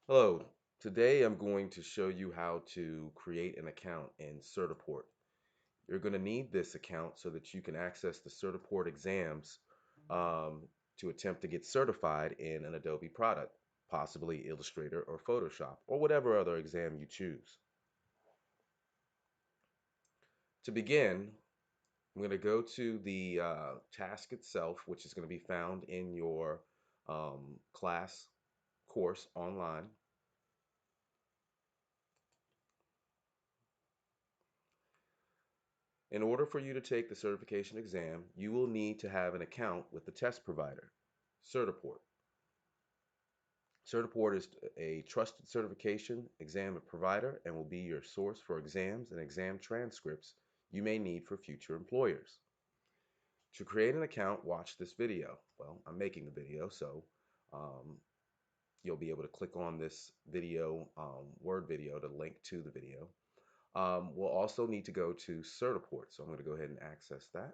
Hello, today I'm going to show you how to create an account in Certiport. You're going to need this account so that you can access the Certiport exams to attempt to get certified in an Adobe product, possibly Illustrator or Photoshop, or whatever other exam you choose. To begin, I'm going to go to the task itself, which is going to be found in your class course online. In order for you to take the certification exam, you will need to have an account with the test provider, Certiport. Certiport is a trusted certification exam provider and will be your source for exams and exam transcripts you may need for future employers. To create an account, watch this video. Well, I'm making the video, so um, you'll be able to click on this video, word video, to link to the video. We'll also need to go to Certiport, so I'm going to go ahead and access that.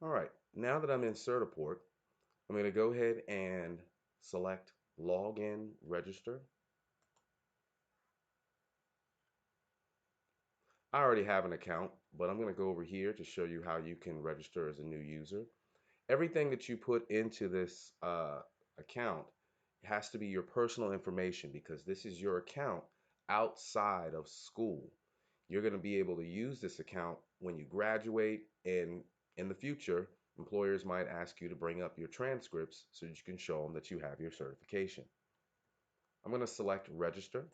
All right, now that I'm in Certiport, I'm going to go ahead and select Login Register. I already have an account, but I'm going to go over here to show you how you can register as a new user. Everything that you put into this account has to be your personal information because this is your account outside of school. You're going to be able to use this account when you graduate, and in the future, employers might ask you to bring up your transcripts so that you can show them that you have your certification. I'm going to select register.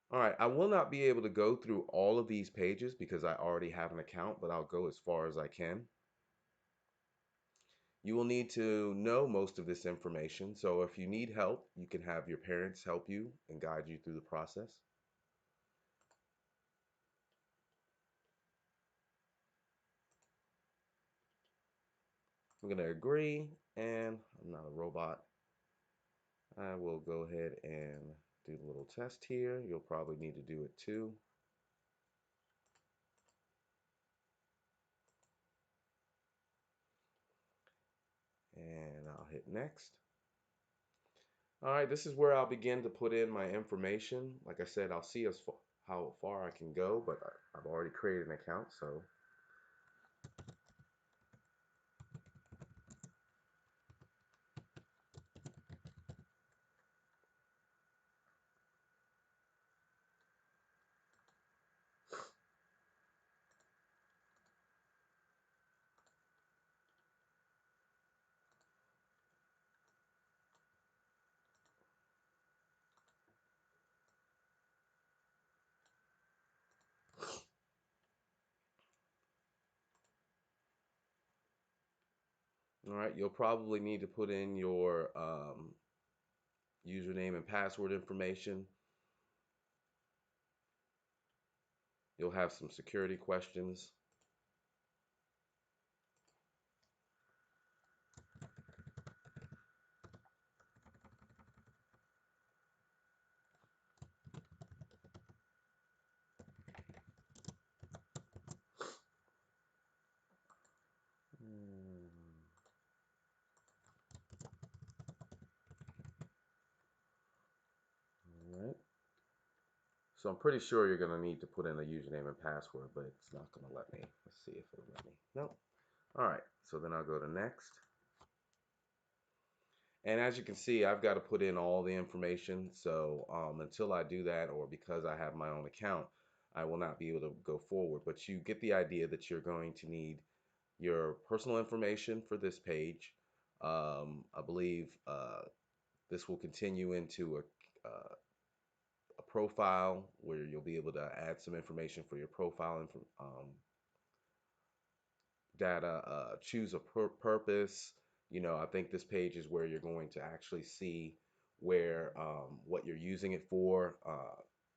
All right, I will not be able to go through all of these pages because I already have an account, but I'll go as far as I can. You will need to know most of this information, so if you need help, you can have your parents help you and guide you through the process. I'm going to agree, and I'm not a robot. I will go ahead and do the little test here. You'll probably need to do it too. And I'll hit next. All right, this is where I'll begin to put in my information. Like I said, I'll see how far I can go, but I've already created an account, so. All right, you'll probably need to put in your username and password information. You'll have some security questions. All right. So I'm pretty sure you're going to need to put in a username and password, but it's not going to let me. Let's see if it'll let me. Nope. All right. So then I'll go to next. And as you can see, I've got to put in all the information. So until I do that, or because I have my own account, I will not be able to go forward. But you get the idea that you're going to need your personal information for this page. I believe this will continue into a profile where you'll be able to add some information for your profile and data. Choose a purpose. I think this page is where you're going to actually see where what you're using it for.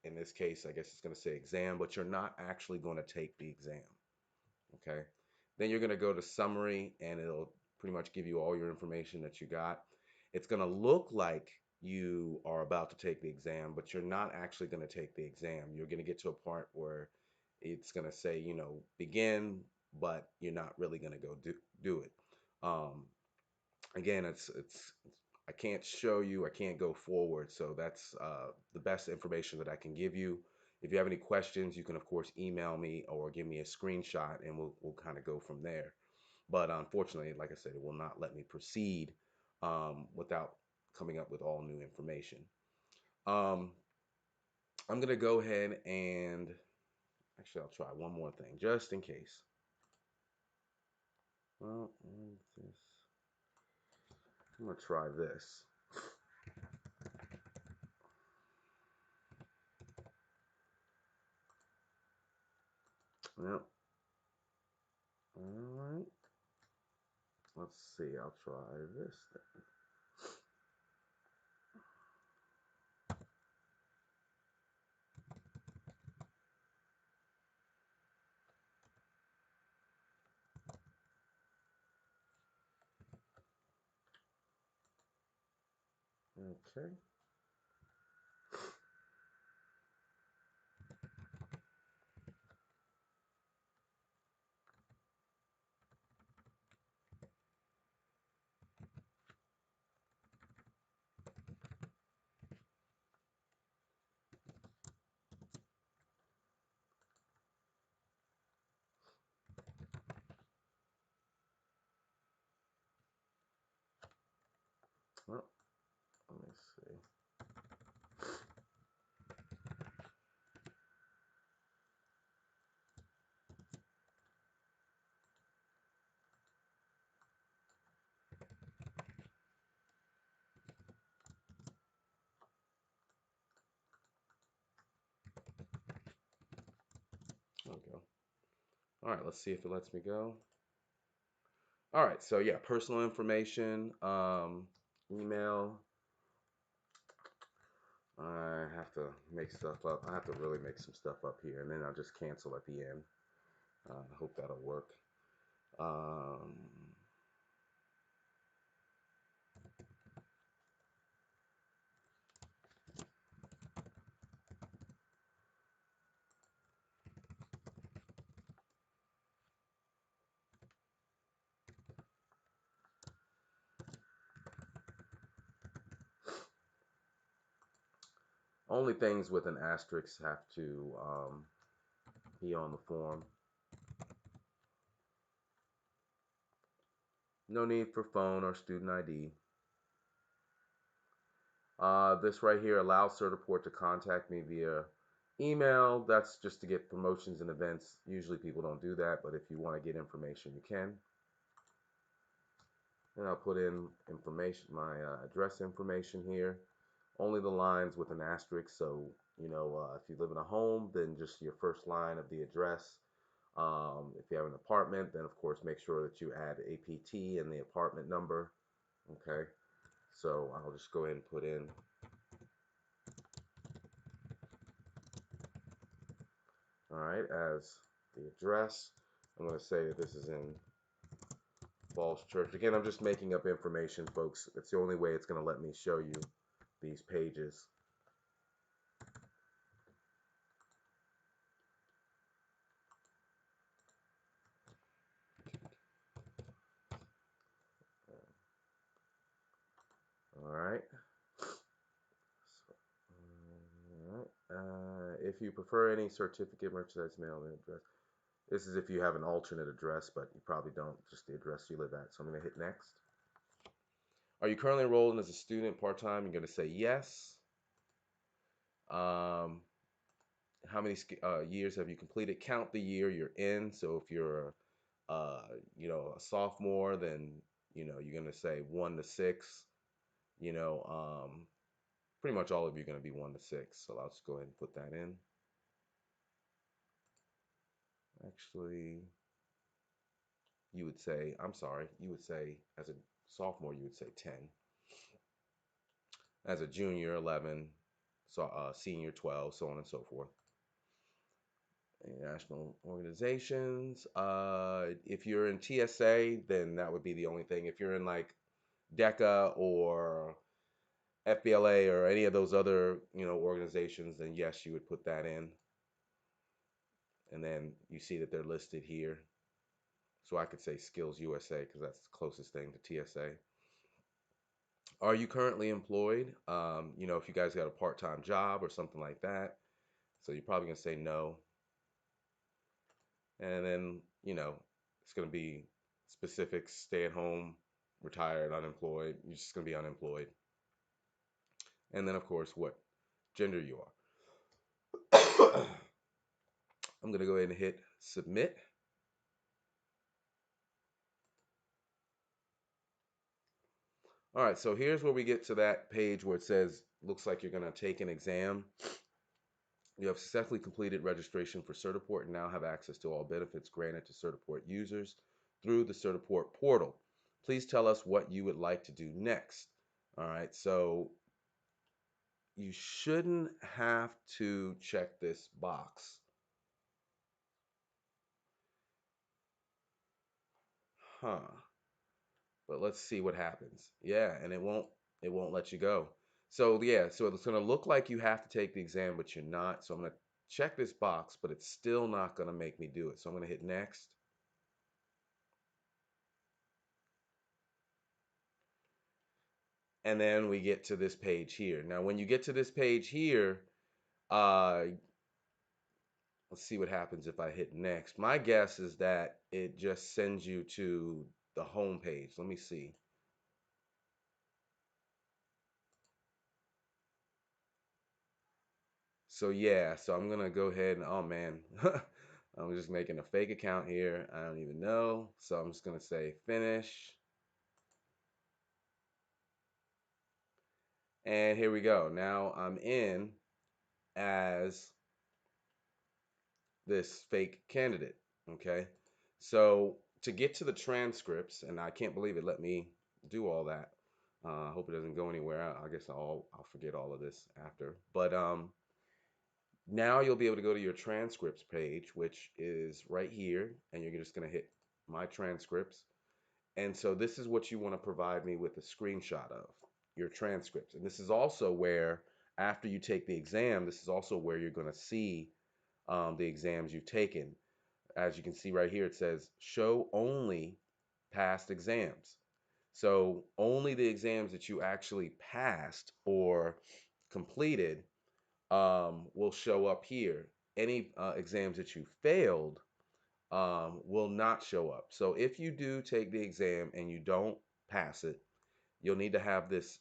In this case, I guess it's going to say exam, but you're not actually going to take the exam. Okay. Then you're going to go to summary, and it'll pretty much give you all your information that you got. It's going to look like you are about to take the exam, but you're not actually going to take the exam. You're going to get to a part where it's going to say, begin, but you're not really going to go do it. Um, Again, it's I can't show you, I can't go forward, so that's the best information that I can give you. If you have any questions, you can of course email me or give me a screenshot, and we'll kind of go from there. But unfortunately, like I said, it will not let me proceed without coming up with all new information. Um, I'm gonna go ahead and actually I'll try one more thing just in case. Well, I'm gonna try this. Yep. All right. Let's see. I'll try this then. Okay. Well, let me see. There we go. All right. Let's see if it lets me go. All right. So yeah, personal information, email. I have to make stuff up. I have to really make some stuff up here, and then I'll just cancel at the end. I hope that'll work. Um, Only things with an asterisk have to be on the form. No need for phone or student ID. This right here allows Certiport to contact me via email. That's just to get promotions and events. Usually people don't do that, but if you want to get information, you can. And I'll put in information, my address information here. Only the lines with an asterisk. So, if you live in a home, then just your first line of the address. If you have an apartment, then of course make sure that you add APT and the apartment number. Okay. So I'll just go ahead and put in, all right, as the address. I'm going to say that this is in Falls Church. Again, I'm just making up information, folks. It's the only way it's going to let me show you these pages. All right. All right. If you prefer any certificate, merchandise, mail, and address. This is if you have an alternate address, but you probably don't, just the address you live at. So I'm going to hit next. Are you currently enrolled as a student part-time? You're going to say yes. Um, how many years have you completed? Count the year you're in. So if you're, a sophomore, then, you're going to say 1 to 6. You know, um, Pretty much all of you are going to be 1 to 6. So I'll just go ahead and put that in. Actually, you would say as a sophomore, you would say 10. As a junior, 11. So, senior, 12, so on and so forth. International organizations. If you're in TSA, then that would be the only thing. If you're in like DECA or FBLA or any of those other, organizations, then yes, you would put that in. And then you see that they're listed here. So I could say Skills USA because that's the closest thing to TSA. Are you currently employed? If you guys got a part-time job or something like that. So you're probably gonna say no. And then, it's gonna be specifics, stay at home, retired, unemployed. You're just gonna be unemployed. And then of course what gender you are. I'm gonna go ahead and hit submit. All right, so here's where we get to that page where it says, looks like you're gonna take an exam. You have successfully completed registration for Certiport and now have access to all benefits granted to Certiport users through the Certiport portal. Please tell us what you would like to do next. All right, so you shouldn't have to check this box. Huh. But let's see what happens. Yeah, and it won't let you go. So yeah, so it's gonna look like you have to take the exam, but you're not. So I'm gonna check this box, but it's still not gonna make me do it. So I'm gonna hit next. And then we get to this page here. Now, when you get to this page here, uh, let's see what happens if I hit next. My guess is that it just sends you to the home page. Let me see. So yeah, so I'm gonna go ahead and oh man, I'm just making a fake account here. I don't even know. So I'm just gonna say finish. And here we go. Now I'm in as this fake candidate. Okay. So to get to the transcripts, and I can't believe it let me do all that. I hope it doesn't go anywhere. I guess I'll forget all of this after. But now you'll be able to go to your transcripts page, which is right here, and you're just gonna hit my transcripts. And so this is what you want to provide me with a screenshot of your transcripts. And this is also where, after you take the exam, this is also where you're going to see the exams you've taken. As you can see right here, it says show only past exams. So only the exams that you actually passed or completed will show up here. Any exams that you failed will not show up. So if you do take the exam and you don't pass it, you'll need to have this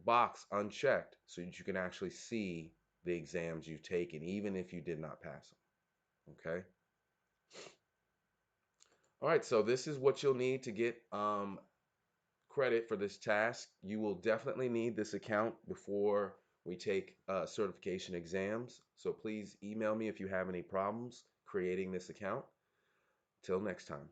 box unchecked so that you can actually see the exams you've taken, even if you did not pass them. Okay. All right. So this is what you'll need to get credit for this task. You will definitely need this account before we take certification exams. So please email me if you have any problems creating this account. Till next time.